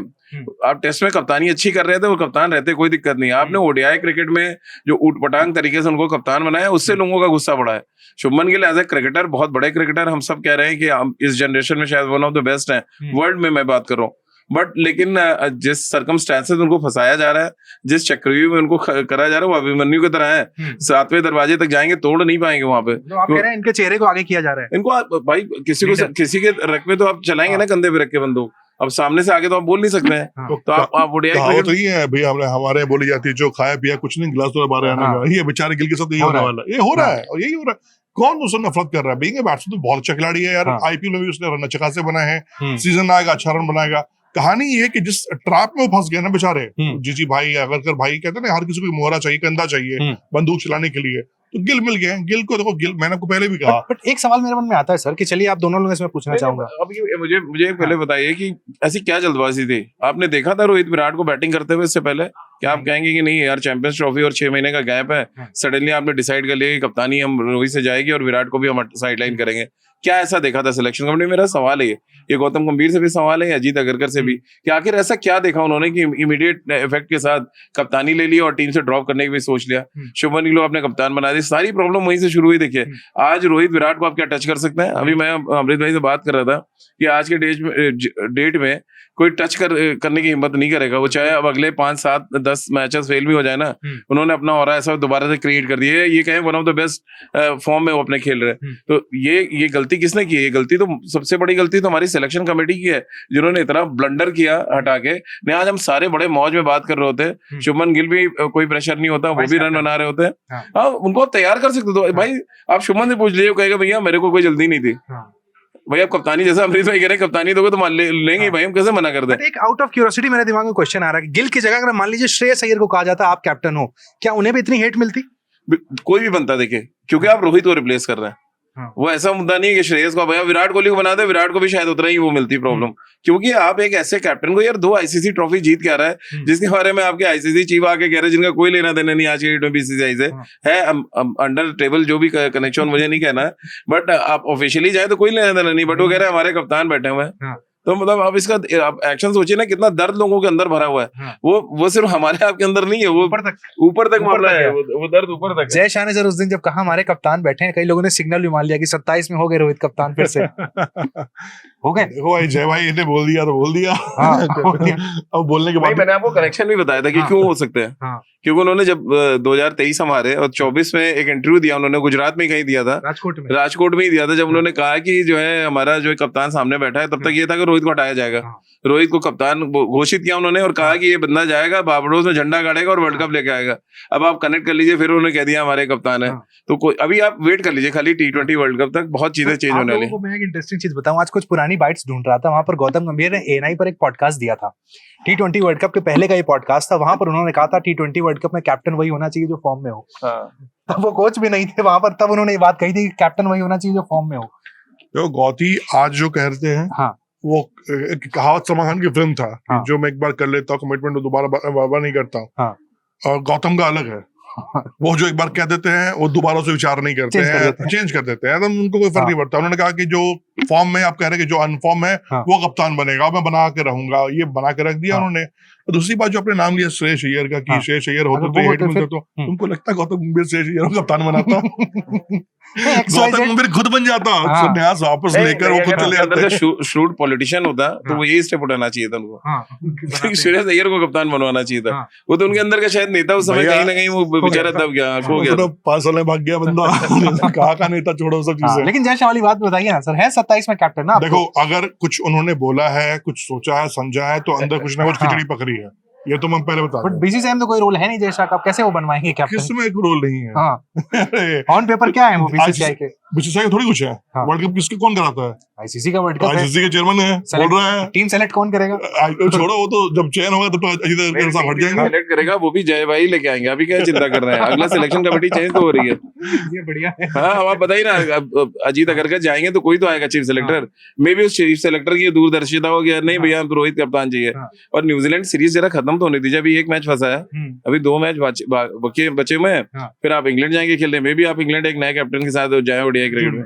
आप टेस्ट में कप्तानी अच्छी कर रहे थे, वो कप्तान रहते कोई दिक्कत नहीं। आपने ओडीआई क्रिकेट में जो ऊटपटांग तरीके से उनको कप्तान बनाया, उससे लोगों का गुस्सा बढ़ा है। Shubman Gill as a cricketer बहुत बड़े क्रिकेटर, हम सब कह रहे हैं कि इस जनरेशन में शायद वन ऑफ द बेस्ट है वर्ल्ड में, मैं बात कर रहा हूँ। बट लेकिन जिस सर्कमस्टेंसेस उनको फंसाया जा रहा है, जिस चक्रव्यूह में उनको करा जा रहा है, वो अभिमन्यु की तरह है, 7वें दरवाजे तक जाएंगे तोड़ नहीं पाएंगे वहां पे। तो आप कह रहे हैं इनके चेहरे को आगे किया जा रहा है, इनको भाई किसी के रख में तो आप चलाएंगे ना कंधे पे रख के बंदूक, अब सामने से आगे तो आप बोल नहीं सकते हैं। तो आप ओडीआई तो ये है भैया, हमारे बोली जाती है जो खाया पिया कुछ नहीं गिलास तो बाहर आने का, ये बेचारे गिल के साथ यही होने वाला, ये हो रहा है और यही हो रहा है। कौन उससे नफरत कर रहा है? बीइंग ए बैट्समैन तो बहुत अच्छा खिलाड़ी है यार, आईपीएल में भी उसने रन अच्छे खासे बनाए हैं, सीजन आएगा अच्छा रन बनाएगा। कहानी ये है कि जिस ट्रैप में वो फंस गए ना बेचारे, जीजी भाई अगरकर भाई कहते हैं ना, हर किसी को मोहरा चाहिए, कंधा चाहिए बंदूक चलाने के लिए, तो गिल मिल गए। गिल को देखो, गिल मैंने आपको पहले भी कहा। बट एक सवाल मेरे मन में आता है सर कि चलिए आप दोनों लोगों से मैं पूछना चाहूंगा, अब मुझे पहले बताइए कि ऐसी क्या जल्दबाजी थी? आपने देखा था रोहित विराट को बैटिंग करते हुए इससे पहले? क्या आप कहेंगे कि नहीं यार चैंपियंस ट्रॉफी और 6 महीने का गैप है, सडनली आपने डिसाइड कर लिया कि कप्तानी हम रोहित से जाएगी और विराट को भी हम साइडलाइन करेंगे? क्या ऐसा देखा था सिलेक्शन कमेटी? मेरा सवाल है ये गौतम गंभीर से भी सवाल है, अजीत अगरकर से भी, कि आखिर ऐसा क्या देखा उन्होंने कि इमीडिएट इफेक्ट के साथ कप्तानी ले ली और टीम से ड्रॉप करने की भी सोच लिया? शुभमन गिल आपने कप्तान बना दी, सारी प्रॉब्लम वहीं से शुरू हुई। देखिए आज रोहित विराट को आप क्या टच कर सकते हैं? अभी मैं अमृत भाई से बात कर रहा था कि आज के डेट में कोई टच करने की हिम्मत नहीं करेगा, वो चाहे अब अगले 5, 7, 10 मैचेस फेल भी हो जाए ना, उन्होंने अपना ऑरा ऐसा दोबारा से क्रिएट कर दिया है, ये कहें one of the best form में वो अपने खेल रहे हैं। तो ये गलती किसने की है? ये गलती तो सबसे बड़ी गलती तो हमारी सिलेक्शन कमेटी की है, जिन्होंने इतना ब्लंडर किया हटा के। नहीं आज हम सारे बड़े मौज में बात कर रहे होते, शुभमन गिल भी कोई प्रेशर नहीं होता, वो भी रन बना रहे होते, हाँ उनको आप तैयार कर सकते हो। भाई आप शुभमन से पूछ लीजिए, कहेगा भैया मेरे को कोई जल्दी नहीं थी। भाई आप कप्तानी, जैसा अमरीत भाई कह रहे हैं कप्तानी दोगे तो मान लेंगे भाई, हम कैसे मना कर दें? एक आउट ऑफ क्यूरियोसिटी मेरे दिमाग में क्वेश्चन आ रहा है कि गिल की जगह अगर मान लीजिए श्रेयस अय्यर को कहा जाता आप कैप्टन हो, क्या उन्हें भी इतनी हेट मिलती? कोई भी बनता, देखिए क्योंकि आप रोहित को रिप्लेस कर रहे हैं, वो ऐसा मुद्दा नहीं है कि श्रेयस को भैया विराट कोहली को बना दे, विराट को भी शायद उतना ही वो मिलती प्रॉब्लम, क्योंकि आप एक ऐसे कैप्टन को यार 2 आईसीसी ट्रॉफी जीत के आ रहा है, जिसके बारे में आपके आईसीसी चीफ आके कह रहे हैं जिनका कोई लेना देना नहीं आज के डेट में बीसीसीआई से है, अंडर टेबल जो भी कनेक्शन मुझे नहीं कहना है, बट आप ऑफिशियली जाए तो कोई लेना देना नहीं, बट वो कह रहे हैं हमारे कप्तान बैठे हुए हैं। तो मतलब आप इसका आप एक्शन सोचिए ना, कितना दर्द लोगों के अंदर भरा हुआ है। हाँ। वो सिर्फ हमारे आपके अंदर नहीं है, वो ऊपर तक मामला है, वो दर्द ऊपर तक है। जय शाह ने सर उस दिन जब कहा हमारे कप्तान बैठे हैं, कई लोगों ने सिग्नल भी मान लिया कि 27 में हो गए रोहित कप्तान फिर से हो गए। देखो भाई, जय भाई ने बोल दिया तो बोल दिया। हाँ, अब बोलने के बाद मैंने आपको कनेक्शन भी बताया था कि हाँ। क्यों हो सकते हैं। हाँ। क्योंकि उन्होंने जब 2023 हमारे और 24 में एक इंटरव्यू दिया, उन्होंने गुजरात में ही कहीं दिया था, राजकोट में ही दिया था, जब उन्होंने कहा कि जो है हमारा जो कप्तान सामने बैठा है, तब तक ये था कि रोहित को हटाया जाएगा। रोहित को कप्तान घोषित किया उन्होंने और कहा कि ये बंदा जाएगा बारबडोस में झंडा गाड़ेगा और वर्ल्ड कप लेके आएगा। अब आप कनेक्ट कर लीजिए, फिर उन्होंने कह दिया हमारे कप्तान है। तो अभी आप वेट कर लीजिए खाली T20 वर्ल्ड कप तक, बहुत चीजें चेंज होने वाली। मैं एक इंटरेस्टिंग चीज बताऊं, आज कुछ पुरानी बाइट्स ढूंढ रहा था, वहां पर गौतम गंभीर ने एएनआई पर एक पॉडकास्ट दिया था। T20 वर्ल्ड कप के पहले का ये पॉडकास्ट था, वहां पर उन्होंने कहा था T20 वर्ल्ड कप में कैप्टन वही होना चाहिए जो फॉर्म में हो। तब वो कोच भी नहीं थे वहां पर, तब उन्होंने ये बात कही थी कि कैप्टन वही होना चाहिए जो फॉर्म में हो। तो गौती आज जो कहते हैं, हाँ, वो एक कहावत सलमान खान की फिल्म था कि हाँ। जो मैं एक बार कर लेता हूँ कमिटमेंट दोबारा नहीं करता हूँ। हाँ। और गौतम का अलग है, वो जो एक बार कह देते हैं वो दोबारा से विचार नहीं करते हैं, चेंज कर देते हैं, तो उनको कोई फर्क नहीं पड़ता। उन्होंने कहा कि जो फॉर्म में आप कह रहे हैं कि जो अनफॉर्म है वो कप्तान बनेगा, मैं बना के रहूंगा, ये बना के रख दिया उन्होंने। दूसरी बात जो अपने नाम लिया श्रेयस अय्यर का, कि श्रेयस अय्यर होते तो हेड मिलते, तो तुमको लगता है गौतम गंभीर श्रेयस अय्यर को कप्तान बनाता? गौतम गंभीर खुद बन जाता, संन्यास वापस लेकर वो खुद चले जाते। श्रूड पॉलिटिशियन होता तो वो यही स्टेप उठाना चाहिए था उनको, श्रेयस अय्यर को कप्तान बनवाना चाहिए था। वो तो उनके अंदर का शायद नेता उस समय कहीं ना कहीं वो बेचारा दब गया, खो गया, 5 साल में भाग गया बंदा। कहा का नेता, छोड़ो सब चीजें। लेकिन जय शाह वाली बात बताइए ना सर, है 27 में कैप्टन ना। देखो, अगर कुछ उन्होंने बोला है, कुछ सोचा है, समझा है, तो अंदर कुछ ना कुछ खिचड़ी पकड़ी है, ये तो मैं पहले बता दूं। बट बीसीसीआई में तो कोई रोल है नहीं जय शाह का, कैसे वो बनवाएंगे कैप्टन? किसमें एक रोल नहीं है। हाँ। ऑन पेपर क्या है वो बीसीसीआई के? बीसीसीआई का थोड़ी कुछ है। वर्ल्ड कप किसके कौन कराता है? आईसीसी का वर्ल्ड कप है, आईसीसी के चेयरमैन है, बोल रहा है। टीम सेलेक्ट कौन करेगा? छोड़ो, वो तो जब चयन होगा तब तो अजीत अहमद साहब हट जाएंगे। सेलेक्ट करेगा वो भी जय भाई लेके आएंगे, अभी क्या चिंता कर रहे हैं, अगला सिलेक्शन कमेटी चेंज तो हो रही है। ये बढ़िया है। हाँ, आप बताइए ना, अजीत अगर के जाएंगे तो कोई तो आएगा चीफ सेलेक्टर। मे भी उस चीफ सेलेक्टर की दूरदर्शिता हो गया, नहीं भैया रोहित कप्तान चाहिए। और न्यूजीलैंड सीरीज जरा खत्म तो होने दीजिए, अभी एक मैच फंसा है, अभी 2 मैच बचे हुए हैं, फिर आप इंग्लैंड जाएंगे खेलने में भी, आप इंग्लैंड एक नए कैप्टन के साथ जाए ओडीआई क्रिकेट में।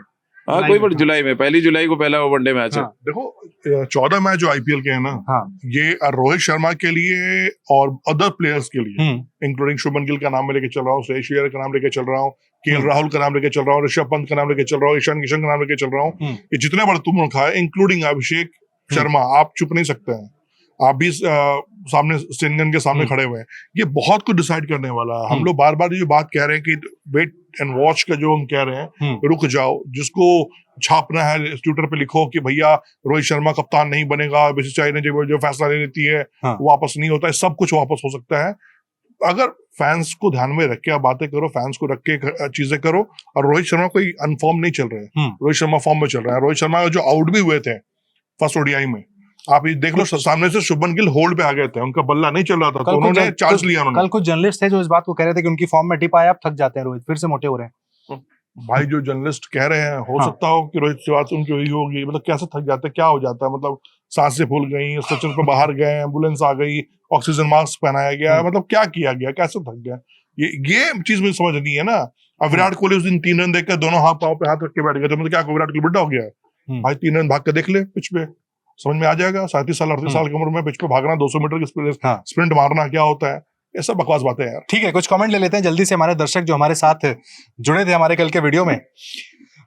हाँ, कोई बड़ी जुलाई में, 1 जुलाई को पहला वनडे मैच है। देखो 14 मैच जो आईपीएल के हैं ना, ये रोहित शर्मा के लिए और अदर प्लेयर्स के लिए, इंक्लूडिंग शुभमन गिल का नाम मैं लेके चल रहा हूँ, श्रेयस अय्यर का नाम लेके चल रहा हूँ, केएल राहुल का नाम लेके चल रहा हूँ, ऋषभ पंत का नाम लेके चल रहा हूँ, ईशान किशन का नाम लेके चल रहा हूँ, ये जितने बड़े तुम रखा है, इंक्लूडिंग अभिषेक शर्मा, आप चुप नहीं सकते हैं, आप भी सामने इंडियन के सामने खड़े हुए हैं, ये बहुत कुछ डिसाइड करने वाला है। हम लोग बार बार ये बात कह रहे हैं कि वेट एंड वॉच का जो हम कह रहे हैं, रुक जाओ, जिसको छापना है ट्विटर पे लिखो कि भैया रोहित शर्मा कप्तान नहीं बनेगा, बीसीसीआई ने जो फैसला ले लेती है वापस नहीं होता है, सब कुछ वापस हो सकता है। अगर फैंस को ध्यान में रख के आप बातें करो, फैंस को रख के चीजें करो। और रोहित शर्मा कोई अनफॉर्म नहीं चल रहे हैं, रोहित शर्मा फॉर्म में चल रहा है। रोहित शर्मा जो आउट भी हुए थे फर्स्ट ओडीआई में, आप ये देख लो, सामने से शुभमन गिल होल्ड पे आ गए थे, उनका बल्ला नहीं चल रहा था, तो उन्होंने चांस लिया। उन्होंने कल कुछ जर्नलिस्ट थे जो इस बात को कह रहे थे कि उनकी फॉर्म में टिप आया, अब थक जाते हैं रोहित, फिर से मोटे हो रहे हैं। भाई जो जर्नलिस्ट कह रहे हैं, हो सकता हो कि रोहित श्रीवास्तव उनकी हुई होगी, मतलब कैसे थक जाते हैं, क्या हो जाता है, मतलब सांसें फूल गई, स्ट्रेचर पे बाहर गए, एम्बुलेंस आ गई, ऑक्सीजन मास्क पहनाया गया, मतलब क्या किया गया, कैसे थक गया, ये चीज मुझे समझ नहीं है ना। अब विराट कोहली उस दिन 3 रन देखकर दोनों हाथ पांव पे हाथ रख के बैठ गए, तो मतलब क्या विराट कोहली बुढ़ा हो गया है? भाई 3 रन भाग के देख ले पिच पे, समझ में आ जाएगा। 37 साल 38 साल की उम्र में पिच पे भागना, 200 मीटर की स्प्रिंट मारना क्या होता है, ये सब बकवास बातें हैं यार। ठीक है, कुछ कमेंट ले लेते हैं जल्दी से, हमारे दर्शक जो हमारे साथ जुड़े थे हमारे कल के वीडियो में।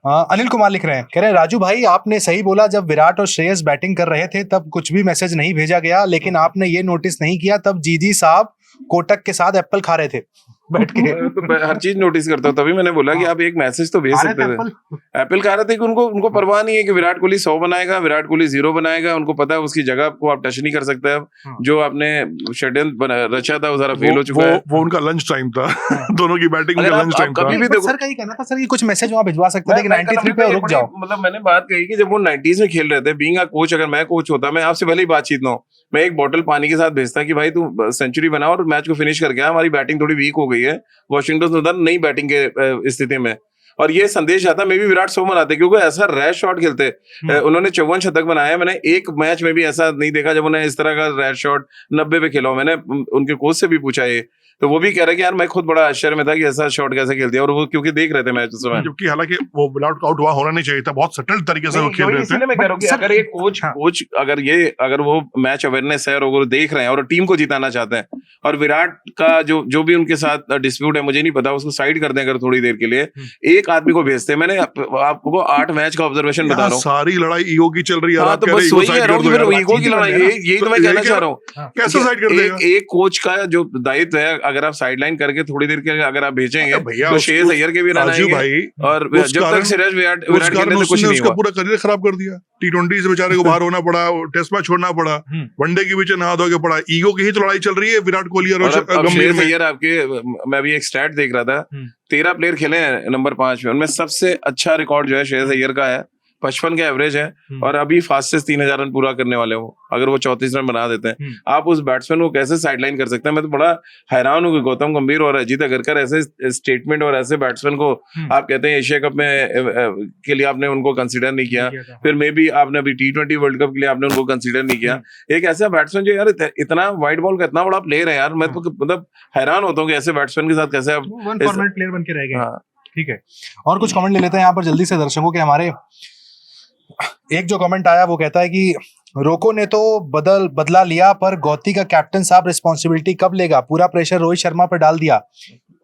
अनिल कुमार लिख रहे हैं, कह रहे हैं राजू भाई आपने सही बोला, जब विराट और श्रेयस बैटिंग कर रहे थे तब कुछ भी मैसेज नहीं भेजा गया, लेकिन आपने ये नोटिस नहीं किया तब जीजी साहब कोटक के साथ एप्पल खा रहे थे बैठ के। तो हर चीज नोटिस करता हूँ, तभी मैंने बोला कि आप एक मैसेज तो भेज सकते थे। एप्पल खा रहे थे कि उनको परवाह नहीं है कि विराट कोहली 100 बनाएगा, विराट कोहली 0 बनाएगा, उनको पता है उसकी जगह को आप टच नहीं कर सकते। अब जो आपने षड्यंत्र रचा था वो सारा फेल हो चुका है। वो उनका लंच टाइम था, दोनों की बैटिंग का लंच टाइम था। कभी भी देखो सर का ही कहना था सर कि कुछ मैसेज वहां भिजवा सकते थे कि 93 पे रुक जाओ। मतलब मैंने बात कही कि जब वो 90s में खेल रहे थे, बीइंग अ कोच, अगर मैं कोच होता, मैं आपसे भले ही बातचीत ना हो, मैं एक बोतल पानी के साथ भेजता कि भाई तू सेंचुरी बना और मैच को फिनिश करके आ, हमारी बैटिंग थोड़ी वीक हो गई है, वाशिंगटन सुंदर नई बैटिंग के स्थिति में, और ये संदेश आता, मे भी विराट 100 बनाते, क्योंकि ऐसा रैश शॉट खेलते। उन्होंने 54 शतक बनाया, मैंने एक मैच में भी ऐसा नहीं देखा जब उन्हें इस तरह का रैश शॉट 90 पे खेला हो। मैंने उनके कोच से भी पूछा ये, तो वो भी कह रहा है कि यार मैं खुद बड़ा आश्चर्य में था कि ऐसा शॉट कैसे खेल दिया, और वो क्योंकि देख रहे थे मैच उस समय। जबकि हालांकि वो विराट आउट हुआ होना नहीं चाहिए था, बहुत सटल तरीके से वो खेल रहे थे। इसलिए मैं कह रहा हूं कि अगर एक कोच अगर वो मैच अवेयरनेस है और वो देख रहे हैं और टीम को जिताना चाहते हैं, और विराट का जो भी उनके साथ डिस्प्यूट है, मुझे नहीं पता, उसको साइड कर दें अगर थोड़ी देर के लिए, एक आदमी को भेजते हैं। मैंने आपको 8 मैच का ऑब्जर्वेशन बता रहा हूँ, सारी लड़ाई ईगो की चल रही है। हाँ, तो बस वही कह रहा हूँ कि फिर ईगो की लड़ाई, यही तो मैं कहना चाह रहा हूँ। कैसे साइड कर देगा? एक कोच का जो दायित्व है, अगर आप साइडलाइन करके थोड़ी देर के अगर आप भेजेंगे तो श्रेयस अय्यर के भी रन आएंगे, और जब तक सिराज विराट खेले तो कुछ नहीं हुआ। पूरा करियर खराब कर दिया। T20 से बेचारे को बाहर होना पड़ा, टेस्ट मैच छोड़ना पड़ा, वनडे के पीछे नहा धो के पड़ा। ईगो की ही तो लड़ाई चल रही है विराट कोहली और गंभीर में। अय्यर आपके, मैं भी एक स्टैट देख रहा था, 13 प्लेयर खेले हैं नंबर 5 में, उनमें सबसे अच्छा रिकॉर्ड जो है श्रेयस अय्यर का है, 55 का एवरेज है, और अभी फास्टेस्ट 3000 रन पूरा करने वाले हो। अगर वो 34 रन बना देते हैं, आप उस बैट्समैन को कैसे साइडलाइन कर सकते हैं? मैं तो बड़ा हैरान हूँ कि गौतम गंभीर और अजीत अगरकर ऐसे स्टेटमेंट और ऐसे बैट्समैन को आप कहते हैं एशिया कप में के लिए आपने उनको कंसीडर नहीं किया, फिर मे बी आपने अभी T20 वर्ल्ड कप के लिए आपने उनको कंसीडर नहीं किया। एक ऐसा बैट्समैन जो यार इतना वाइड बॉल का इतना बड़ा प्लेयर है यार, मैं तो मतलब हैरान होता हूँ कि ऐसे बैट्समैन के साथ कैसे आप वन फॉर्मेट प्लेयर बन के रह गए। ठीक है, और कुछ कमेंट ले लेते हैं यहाँ पर जल्दी से दर्शकों के। हमारे एक जो कमेंट आया वो कहता है कि रोको ने तो बदला लिया, पर गौती का कैप्टन साहब रिस्पॉन्सिबिलिटी कब लेगा? पूरा प्रेशर रोहित शर्मा पर डाल दिया।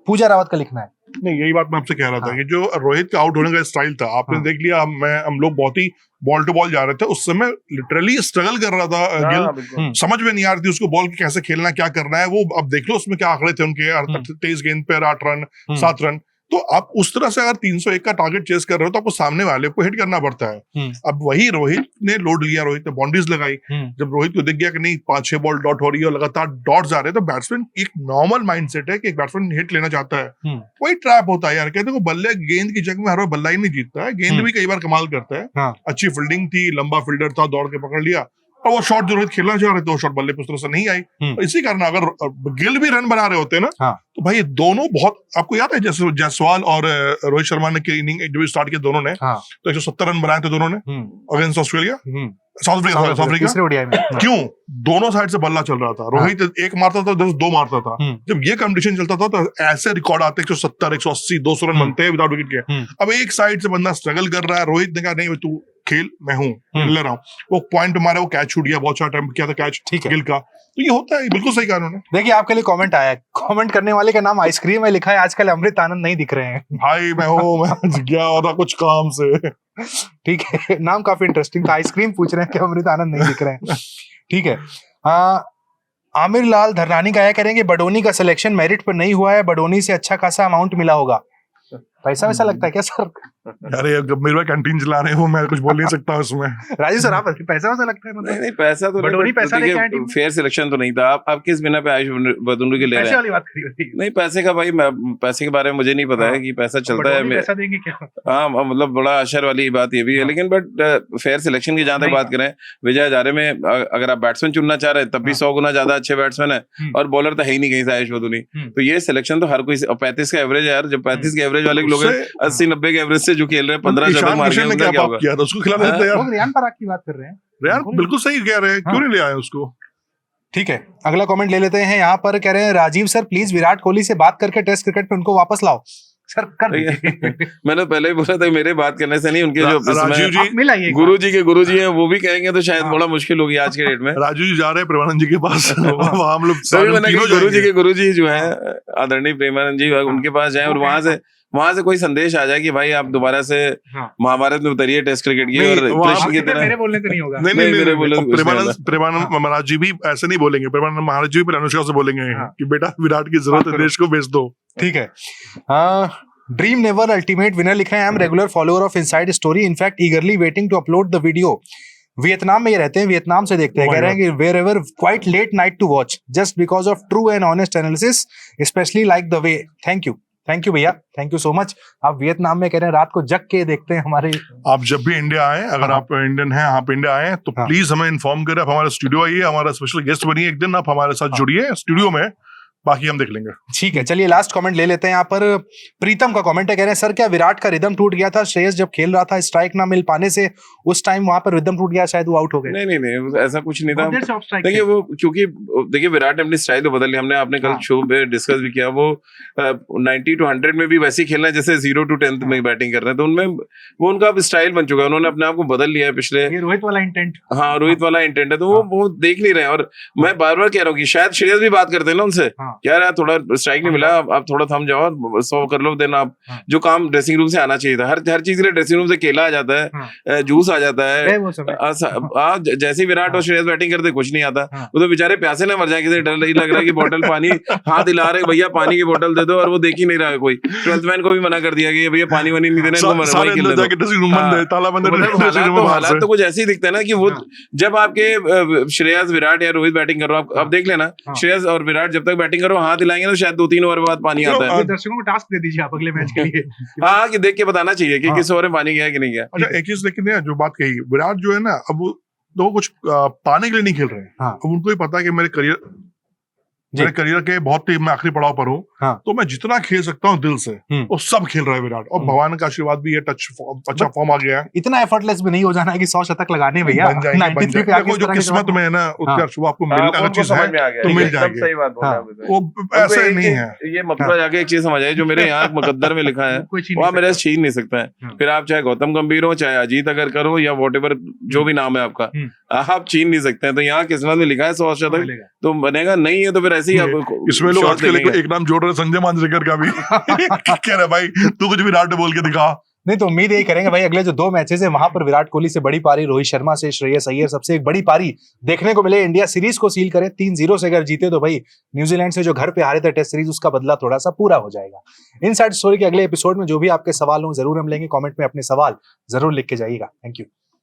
पूजा रावत का लिखना है। नहीं, यही बात मैं आपसे कह रहा था कि जो रोहित का आउट होने का स्टाइल था, आपने देख लिया, हम लोग बहुत ही बॉल टू बॉल जा रहे थे उस समय, लिटरली स्ट्रगल कर रहा था गिल, समझ में नहीं आ रही थी उसको बॉल कैसे खेलना, क्या करना है। वो अब देख लो उसमें क्या आंकड़े थे उनके, 23 गेंद पे 8 रन 7 रन। तो आप उस तरह से अगर 301 का टारगेट चेस कर रहे हो तो आपको सामने वाले को हिट करना पड़ता है। अब वही रोहित ने लोड लिया, रोहित ने बाउंड्रीज लगाई। जब रोहित को दिख गया कि नहीं 5-6 बॉल डॉट हो रही है और लगातार डॉट्स आ रहे हैं, तो बैट्समैन एक नॉर्मल माइंडसेट है कि एक बैट्समैन हिट लेना चाहता है, वही ट्रैप होता है यार। कहते हैं बल्ले गेंद की जगह में हर बार बल्ला ही नहीं जीतता है, गेंद भी कई बार कमाल करता है। अच्छी फील्डिंग थी, लंबा फील्डर था, दौड़ के पकड़ लिया, और वो शॉट जो रोहित खेलना चाह रहे थे वो शॉट बल्ले पे उस तरह से नहीं आई। और इसी कारण अगर गिल भी रन बना रहे होते ना, तो भाई दोनों बहुत, आपको याद है जैसे जायसवाल और रोहित शर्मा ने की इनिंग जो स्टार्ट किया दोनों ने, तो 170 रन बनाए थे दोनों ने अगेंस्ट ऑस्ट्रेलिया, साउथ अफ्रीका। क्यों? दोनों साइड से बल्ला चल रहा था, रोहित एक मारता था, 2 मारता था। जब ये कंपटीशन चलता था तो ऐसे रिकॉर्ड आते 170, 180, 200 रन बनते हैं विदाउट विकेट के। अब एक साइड से बंदा स्ट्रगल कर रहा है, रोहित ने कहा नहीं तू खेल, मैं हूँ, ले रहा हूँ। वो पॉइंट मारा, वो कैच छूट गया, बहुत सारा टाइम किया था कैच गिल का, तो ये होता है, बिल्कुल सही कहा उन्होंने। देखिए आपके लिए कमेंट आया है, कमेंट करने वाले का नाम आइसक्रीम है लिखा है, आजकल अमृत आनंद नहीं दिख रहे हैं। भाई मैं गया था कुछ काम से। ठीक है, नाम काफी इंटरेस्टिंग था, आइसक्रीम पूछ रहे हैं कि अमृत आनंद नहीं दिख रहे हैं। ठीक है, आमिर लाल धरनानी का करेंगे बडोनी का सिलेक्शन मेरिट पर नहीं हुआ है, बडोनी से अच्छा खासा अमाउंट मिला होगा। पैसा वैसा लगता है क्या सर? अरे मेरा कैंटीन चला रहे हो, मैं कुछ बोल नहीं सकता उसमें। राजू सर आप पैसा वैसा लगता है? मतलब नहीं पैसा तो बडोनी पैसा नहीं, फेयर सिलेक्शन तो नहीं था। आप किस बिना पे आयुष बदुंडू के ले रहे हैं? पैसे वाली बात करी। नहीं पैसे का भाई, पैसे के बारे में मुझे नहीं पता है कि पैसा चलता है। पैसा देंगे क्या? हाँ मतलब बड़ा आश्चर्य वाली बात ये भी है, लेकिन बट फेयर सिलेक्शन की जहां तक बात करें, विजय हजारे में अगर आप बैट्समैन चुनना चाह रहे हैं तब भी 100 गुना ज्यादा अच्छे बैट्समैन है, और बॉलर तो है ही नहीं कहीं से आयुष बदुनी। तो ये सिलेक्शन तो हर कोई, 35 का एवरेज है यार, जब 35 के एवरेज वाले लोग 80-90 के एवरेज से जो खेल रहे हैं, 15 ज्यादा मार के उनका क्या होगा? किया था उसको खिलाना देते यार। रियान पराग की बात कर रहे हैं, रियान बिल्कुल सही कह रहे हैं, क्यों नहीं ले आए उसको? ठीक है, अगला कमेंट ले लेते हैं। यहाँ पर कह रहे हैं राजीव सर प्लीज विराट कोहली से बात करके टेस्ट क्रिकेट पे उनको वापस लाओ। सर कर मैंने पहले ही बोला था, मेरे बात करने से नहीं, उनके जो राजीव जी गुरु जी हैं वो भी कहेंगे तो शायद बड़ा मुश्किल होगी आज के डेट में। राजू जी जा रहे हैं प्रेमानंद जी के पास, हम लोग गुरु जी जो है आदरणीय प्रेमानंद जी, उनके पास जाए और वहां से कोई संदेश आ जाए कि भाई आप दोबारा से महाभारत में उतरिए टेस्ट क्रिकेट की, और कृष्ण की तरह। मेरे बोलने तो नहीं होगा। नहीं, प्रेमानंद महाराज जी भी ऐसे नहीं बोलेंगे, प्रेमानंद महाराज जी भी अनुष्का से बोलेंगे कि बेटा विराट की जरूरत है, देश को बेच दो। ठीक है, ड्रीम नेवर अल्टीमेट विनर लिख रहे हैं, I am regular follower of inside story, in fact eagerly waiting to upload the video. Vietnam में ये रहते हैं, वियतनाम से देखते हैं, कह रहे हैं कि where ever quite late night to watch just because of true and honest analysis, specially like the way. Thank you भैया, थैंक यू सो मच। आप वियतनाम में कह रहे हैं रात को जग के देखते हैं हमारे। आप जब भी इंडिया आए, अगर आप इंडियन हैं, आप इंडिया आए तो प्लीज हमें इन्फॉर्म करें, आप हमारे स्टूडियो आइए, हमारा स्पेशल गेस्ट बनिए एक दिन, आप हमारे साथ जुड़िए स्टूडियो में, बाकी हम देख लेंगे। ठीक है, चलिए लास्ट कमेंट ले लेते हैं यहाँ पर। प्रीतम का कमेंट है, कह रहे हैं सर क्या विराट का रिदम टूट गया था? श्रेयस जब खेल रहा था स्ट्राइक ना मिल पाने से उस टाइम वहां पर रिदम टूट गया, शायद वो आउट हो गए। नहीं, ऐसा कुछ नहीं था। देखिए वो क्योंकि देखिए विराट ने अपनी स्टाइल तो बदल ली, हमने आपने कल शो में डिस्कस भी किया, वो 90 to 100 में भी वैसे ही खेलना है जैसे 0 to 10 में बैटिंग कर रहे हैं, तो उनमें वो उनका अब स्टाइल बन चुका है, उन्होंने अपने आप को बदल लिया है पिछले। रोहित वाला इंटेंट, हाँ रोहित वाला इंटेंट है, तो वो देख नहीं रहे हैं। और मैं बार बार कह रहा हूँ कि शायद श्रेयस भी बात करते हैं ना उनसे, क्या यार थोड़ा स्ट्राइक नहीं मिला, आप थोड़ा थम जाओ, 100 कर लो, देन आप जो काम ड्रेसिंग रूम से आना चाहिए था, हर चीज के लिए ड्रेसिंग रूम से केला आ जाता है, जूस आ जाता है। जैसे विराट और श्रेयस बैटिंग करते कुछ नहीं आता, वो तो बेचारे प्यासे ना मर जाए, किसी डर नहीं लग रहा है कि बोतल पानी हाथ हिला रहे, भैया पानी की बोतल दे दो, और वो देख ही नहीं रहा है कोई। 12th मैन को भी मना कर दिया कि भैया पानी वानी नहीं देना, हालात तो कुछ ऐसे ही दिखता है ना कि वो जब आपके श्रेयस विराट या रोहित बैटिंग करो, आप देख लेना, श्रेयस और विराट जब तक बैटिंग करो हाथ हिलाएंगे तो शायद 2-3 ओवर बाद पानी आता है। दर्शकों को टास्क दे दीजिए आप अगले मैच के लिए। हाँ, कि देख के बताना चाहिए कि किस ओवर में पानी गया कि नहीं गया। अच्छा एक चीज लेकिन जो बात कही, विराट जो है ना, अब वो कुछ पाने के लिए नहीं खेल रहे हैं। अब उनको ही पता है कि मेरे करियर के बहुत ही मैं आखिरी पड़ाव पर हूँ, तो मैं जितना खेल सकता हूँ दिल से, वो सब खेल रहा है विराट, और भगवान का आशीर्वाद भी है, अच्छा फॉर्म आ गया है। इतना एफर्टलेस भी नहीं हो जाना है कि 100 शतक लगाने भैया, 93 पे आके जो किस्मत में है ना, उत्कर्ष वो आपको मिलना चीज है तो मिल जाएगी। सही बात बोला, वो ऐसा नहीं है। ये मथुरा जाके एक चीज समझ आए, जो मेरे यहाँ मुकद्दर में लिखा है वहाँ मेरे से छीन नहीं सकता है। फिर आप चाहे गौतम गंभीर हो, चाहे अजीत अगर करो, या वॉटेवर जो भी नाम है आपका, आप छीन नहीं सकते हैं। तो यहाँ किस्मत में लिखा है 100 शतक, तो बनेगा, नहीं है तो फिर ऐसे ही इसमें लोग आजकल एक नाम जोड़ रहे, संजय मांजरेकर का भी। कह रहे भाई तू कुछ विराट बोल के दिखा। नहीं तो उम्मीद यही करेंगे भाई अगले जो 2 मैचेस है वहां पर विराट कोहली से बड़ी पारी, रोहित शर्मा से श्रेयस अय्यर सबसे एक बड़ी पारी देखने को मिले। इंडिया सीरीज को सील करे 3-0 से अगर जीते तो भाई न्यूजीलैंड से जो घर पे हारे थे टेस्ट सीरीज, उसका बदला थोड़ा सा पूरा हो जाएगा। इनसाइड स्टोरी के अगले एपिसोड में जो भी आपके सवाल हो जरूर हम लेंगे, कमेंट में अपने सवाल जरूर लिख के जाइएगा। Thank you.